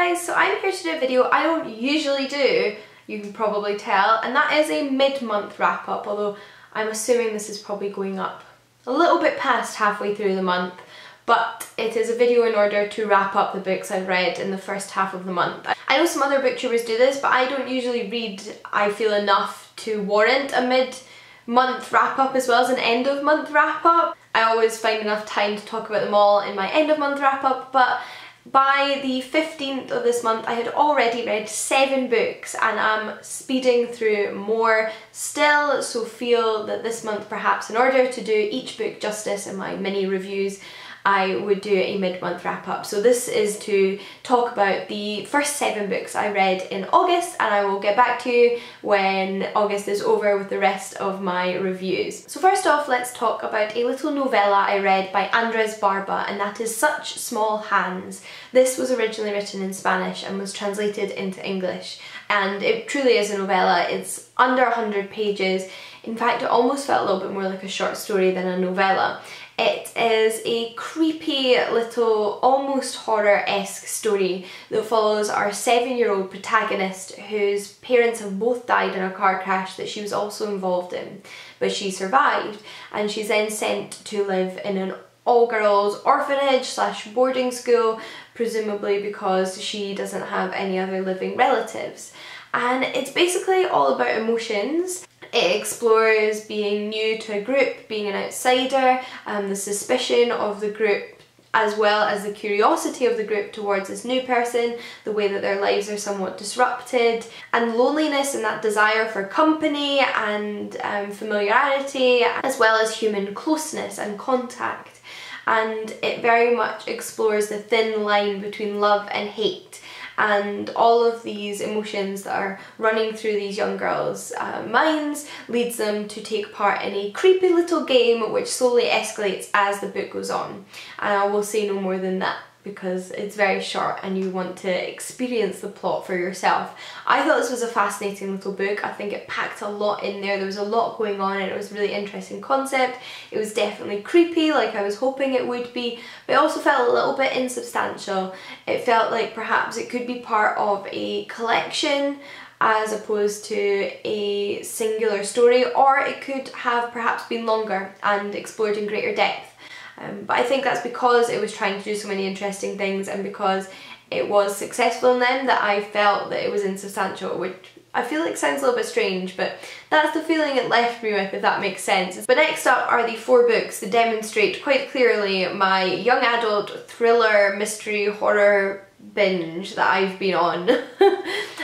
guys, so I'm here to do a video I don't usually do, you can probably tell, and that is a mid-month wrap up, although I'm assuming this is probably going up a little bit past halfway through the month, but it is a video in order to wrap up the books I've read in the first half of the month. I know some other booktubers do this, but I don't usually read, I feel, enough to warrant a mid-month wrap up as well as an end-of-month wrap up. I always find enough time to talk about them all in my end-of-month wrap up, but by the 15th of this month I had already read 7 books and I'm speeding through more still, so feel that this month perhaps in order to do each book justice in my mini reviews I would do a mid-month wrap up. So this is to talk about the first 7 books I read in August, and I will get back to you when August is over with the rest of my reviews. So first off, let's talk about a little novella I read by Andres Barba, and that is Such Small Hands. This was originally written in Spanish and was translated into English, and it truly is a novella. It's under 100 pages. In fact, it almost felt a little bit more like a short story than a novella. It is a creepy little, almost horror-esque story that follows our 7-year-old protagonist whose parents have both died in a car crash that she was also involved in, but she survived, and she's then sent to live in an all-girls orphanage slash boarding school, presumably because she doesn't have any other living relatives. And it's basically all about emotions. It explores being new to a group, being an outsider, the suspicion of the group as well as the curiosity of the group towards this new person, the way that their lives are somewhat disrupted, and loneliness and that desire for company and familiarity, as well as human closeness and contact. And it very much explores the thin line between love and hate, and all of these emotions that are running through these young girls' minds leads them to take part in a creepy little game which slowly escalates as the book goes on. And I will say no more than that because it's very short and you want to experience the plot for yourself. I thought this was a fascinating little book. I think it packed a lot in there. There was a lot going on and it was a really interesting concept. It was definitely creepy like I was hoping it would be, but it also felt a little bit insubstantial. It felt like perhaps it could be part of a collection as opposed to a singular story, or it could have perhaps been longer and explored in greater depth. But I think that's because it was trying to do so many interesting things and because it was successful in them that I felt that it was insubstantial, which I feel like sounds a little bit strange, but that's the feeling it left me with, if that makes sense. But next up are the 4 books that demonstrate quite clearly my young adult thriller, mystery, horror binge that I've been on.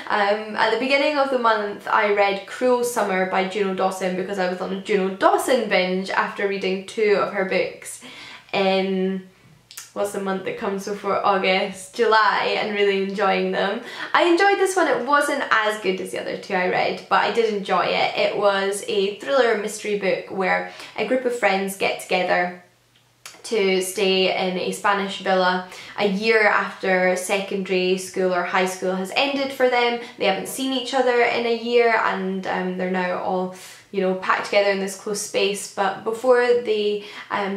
At the beginning of the month I read Cruel Summer by Juno Dawson because I was on a Juno Dawson binge after reading 2 of her books in, what's the month that comes before August? July, and really enjoying them. I enjoyed this one. It wasn't as good as the other 2 I read, but I did enjoy it. It was a thriller mystery book where a group of friends get together to stay in a Spanish villa a year after secondary school or high school has ended for them. They haven't seen each other in a year and they're now all, you know, packed together in this close space. But before they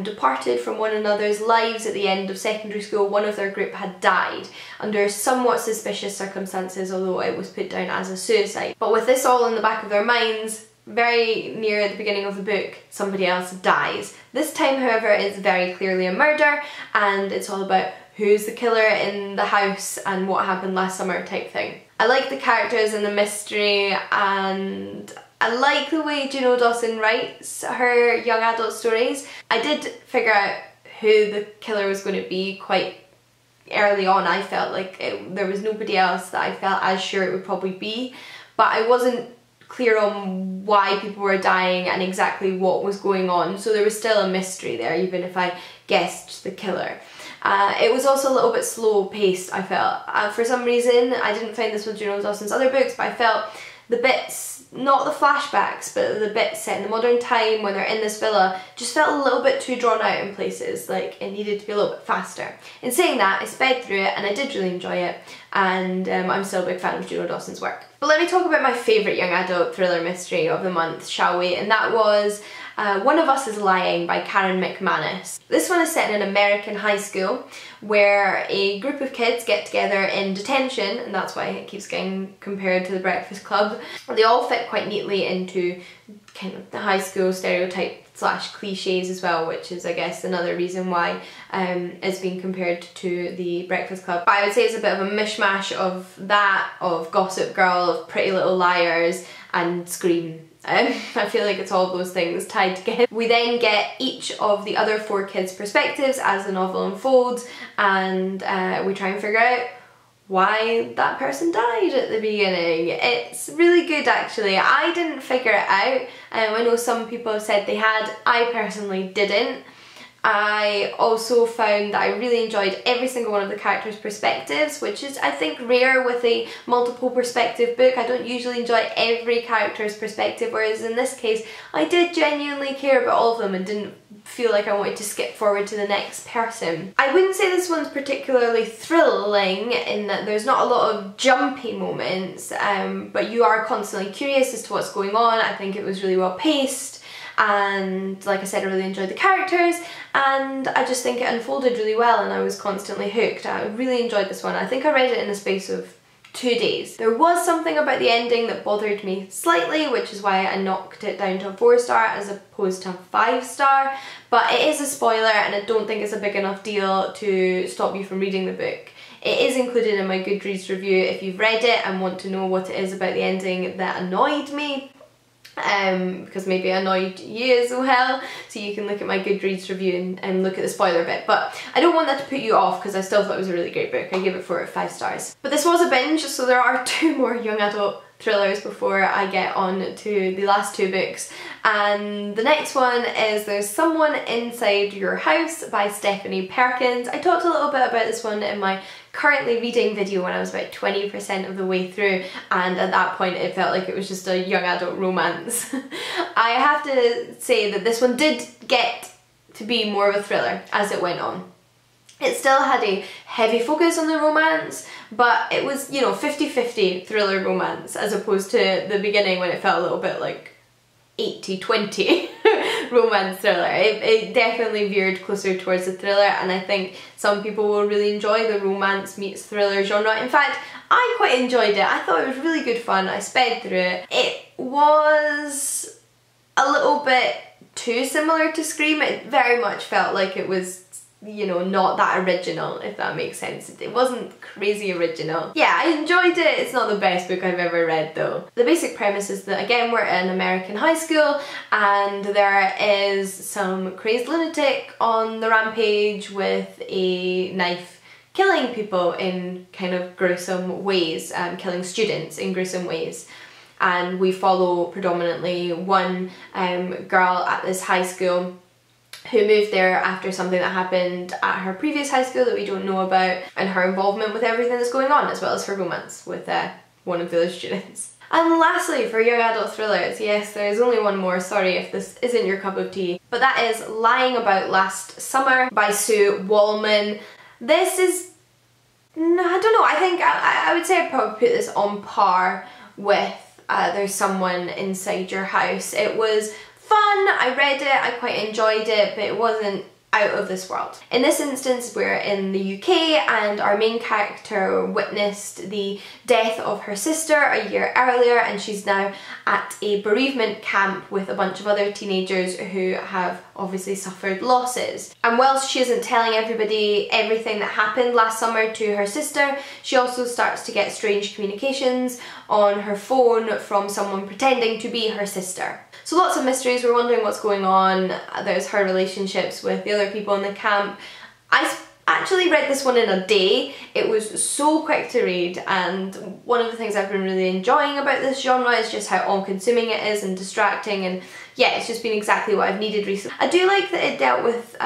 departed from one another's lives at the end of secondary school, one of their group had died under somewhat suspicious circumstances, although it was put down as a suicide. But with this all in the back of their minds, very near at the beginning of the book, somebody else dies. This time, however, it's very clearly a murder and it's all about who's the killer in the house and what happened last summer type thing. I like the characters and the mystery, and I like the way Juno Dawson writes her young adult stories. I did figure out who the killer was going to be quite early on. I felt like there was nobody else that I felt as sure it would probably be, but I wasn't clear on why people were dying and exactly what was going on, so there was still a mystery there even if I guessed the killer. It was also a little bit slow paced, I felt. For some reason, I didn't find this with Juno Dawson's other books, but I felt the bits, not the flashbacks, but the bits set in the modern time when they're in this villa just felt a little bit too drawn out in places, like it needed to be a little bit faster. In saying that, I sped through it and I did really enjoy it, and I'm still a big fan of Juno Dawson's work. But let me talk about my favourite young adult thriller mystery of the month, shall we? And that was One of Us is Lying by Karen McManus. This one is set in an American high school where a group of kids get together in detention, and that's why it keeps getting compared to The Breakfast Club. They all fit quite neatly into kind of the high school stereotype / cliches as well, which is I guess another reason why it's been compared to The Breakfast Club. But I would say it's a bit of a mishmash of that, of Gossip Girl, of Pretty Little Liars and Scream. I feel like it's all those things tied together. We then get each of the other 4 kids' perspectives as the novel unfolds, and we try and figure out why that person died at the beginning. It's really good actually. I didn't figure it out. I know some people have said they had. I personally didn't. I also found that I really enjoyed every single one of the characters' perspectives, which is I think rare with a multiple perspective book. I don't usually enjoy every character's perspective, whereas in this case I did genuinely care about all of them and didn't feel like I wanted to skip forward to the next person. I wouldn't say this one's particularly thrilling in that there's not a lot of jumpy moments, but you are constantly curious as to what's going on. I think it was really well paced, and like I said, I really enjoyed the characters, and I just think it unfolded really well and I was constantly hooked. I really enjoyed this one. I think I read it in the space of 2 days. There was something about the ending that bothered me slightly, which is why I knocked it down to a 4-star as opposed to a 5-star, but it is a spoiler and I don't think it's a big enough deal to stop you from reading the book. It is included in my Goodreads review if you've read it and want to know what it is about the ending that annoyed me. Because maybe it annoyed you as well, so you can look at my Goodreads review and look at the spoiler bit. But I don't want that to put you off because I still thought it was a really great book. I gave it 4 out of 5 stars. But this was a binge, so there are 2 more young adult thrillers before I get on to the last 2 books. And the next one is There's Someone Inside Your House by Stephanie Perkins. I talked a little bit about this one in my currently reading video when I was about 20% of the way through, and at that point it felt like it was just a young adult romance. I have to say that this one did get to be more of a thriller as it went on. It still had a heavy focus on the romance, but it was, you know, 50-50 thriller romance as opposed to the beginning when it felt a little bit like 80-20 romance thriller. It definitely veered closer towards the thriller, and I think some people will really enjoy the romance meets thriller genre. In fact, I quite enjoyed it. I thought it was really good fun. I sped through it. It was a little bit too similar to Scream. It very much felt like it was, you know, not that original, if that makes sense. It wasn't crazy original. Yeah, I enjoyed it. It's not the best book I've ever read though. The basic premise is that, again, we're in an American high school and there is some crazed lunatic on the rampage with a knife killing people in kind of gruesome ways, killing students in gruesome ways. And we follow predominantly one girl at this high school who moved there after something that happened at her previous high school that we don't know about, and her involvement with everything that's going on, as well as her romance with one of the other students. And lastly, for young adult thrillers, yes, there is only one more, sorry if this isn't your cup of tea, but that is Lying About Last Summer by Sue Wallman. This is, I don't know, I think I would say I'd probably put this on par with There's Someone Inside Your House. It was fun, I read it, I quite enjoyed it, but it wasn't out of this world. In this instance, we're in the UK and our main character witnessed the death of her sister a year earlier, and she's now at a bereavement camp with a bunch of other teenagers who have obviously suffered losses. And whilst she isn't telling everybody everything that happened last summer to her sister, she also starts to get strange communications on her phone from someone pretending to be her sister. So lots of mysteries, we're wondering what's going on. There's her relationships with the other people in the camp. I actually read this one in a day. It was so quick to read, and one of the things I've been really enjoying about this genre is just how all-consuming it is and distracting, and yeah, it's just been exactly what I've needed recently. I do like that it dealt with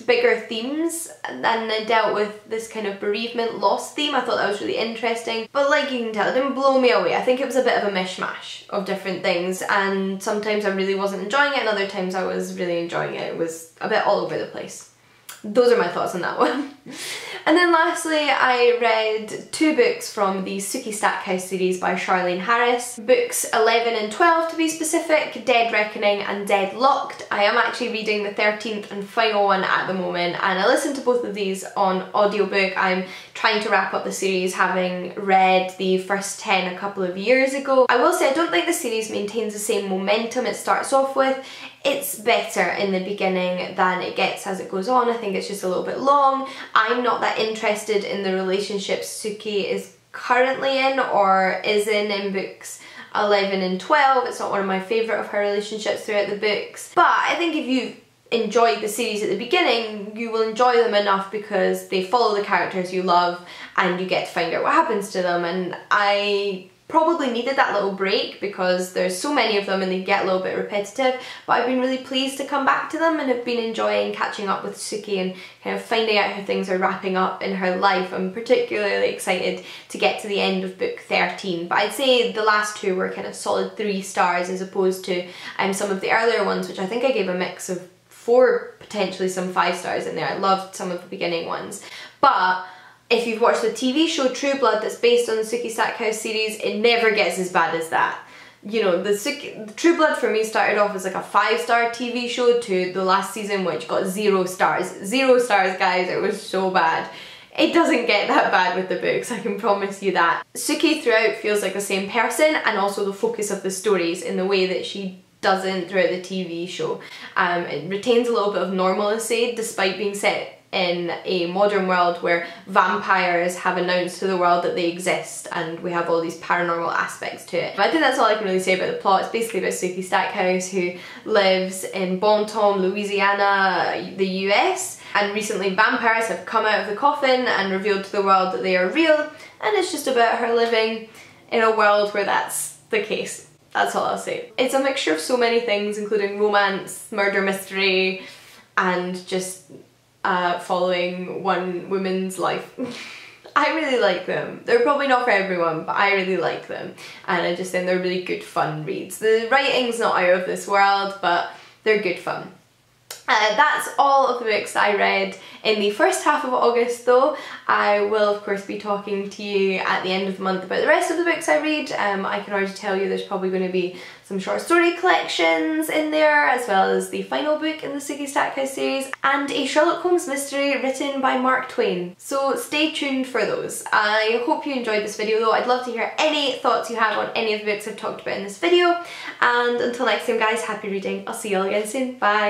bigger themes and it dealt with this kind of bereavement loss theme. I thought that was really interesting, but like you can tell, it didn't blow me away. I think it was a bit of a mishmash of different things, and sometimes I really wasn't enjoying it and other times I was really enjoying it. It was a bit all over the place. those are my thoughts on that one. And then lastly, I read 2 books from the Sookie Stackhouse CDs by Charlene Harris. Books 11 and 12 to be specific, Dead Reckoning and Deadlocked. I am actually reading the 13th and final one at the moment, and I listened to both of these on audiobook. I'm trying to wrap up the series, having read the first 10 a couple of years ago. I will say I don't think the series maintains the same momentum it starts off with. It's better in the beginning than it gets as it goes on. I think it's just a little bit long. I'm not that interested in the relationships Sookie is currently in or is in books 11 and 12. It's not one of my favourite of her relationships throughout the books. But I think if you enjoyed the series at the beginning, you will enjoy them enough because they follow the characters you love and you get to find out what happens to them. And I probably needed that little break because there's so many of them and they get a little bit repetitive, but I've been really pleased to come back to them and have been enjoying catching up with Sookie and kind of finding out how things are wrapping up in her life. I'm particularly excited to get to the end of book 13, but I'd say the last 2 were kind of solid 3 stars as opposed to some of the earlier ones, which I think I gave a mix of 4, potentially some 5 stars in there. I loved some of the beginning ones, but if you've watched the TV show True Blood that's based on the Sookie Stackhouse series, it never gets as bad as that. You know, the True Blood for me started off as like a 5-star TV show to the last season which got 0 stars. 0 stars, guys, it was so bad. It doesn't get that bad with the books, I can promise you that. Sookie throughout feels like the same person, and also the focus of the stories in the way that she doesn't throughout the TV show. It retains a little bit of normalcy despite being set in a modern world where vampires have announced to the world that they exist and we have all these paranormal aspects to it. But I think that's all I can really say about the plot. It's basically about Sookie Stackhouse, who lives in Bon Tom, Louisiana, the US, and recently vampires have come out of the coffin and revealed to the world that they are real, and it's just about her living in a world where that's the case. That's all I'll say. It's a mixture of so many things, including romance, murder mystery, and just following one woman's life. I really like them. They're probably not for everyone, but I really like them, and I just think they're really good fun reads. The writing's not out of this world, but they're good fun. That's all of the books that I read in the first half of August though. I will of course be talking to you at the end of the month about the rest of the books I read. I can already tell you there's probably going to be some short story collections in there, as well as the final book in the Sookie Stackhouse series, and a Sherlock Holmes mystery written by Mark Twain. So stay tuned for those. I hope you enjoyed this video though. I'd love to hear any thoughts you have on any of the books I've talked about in this video, and until next time guys, happy reading. I'll see you all again soon. Bye!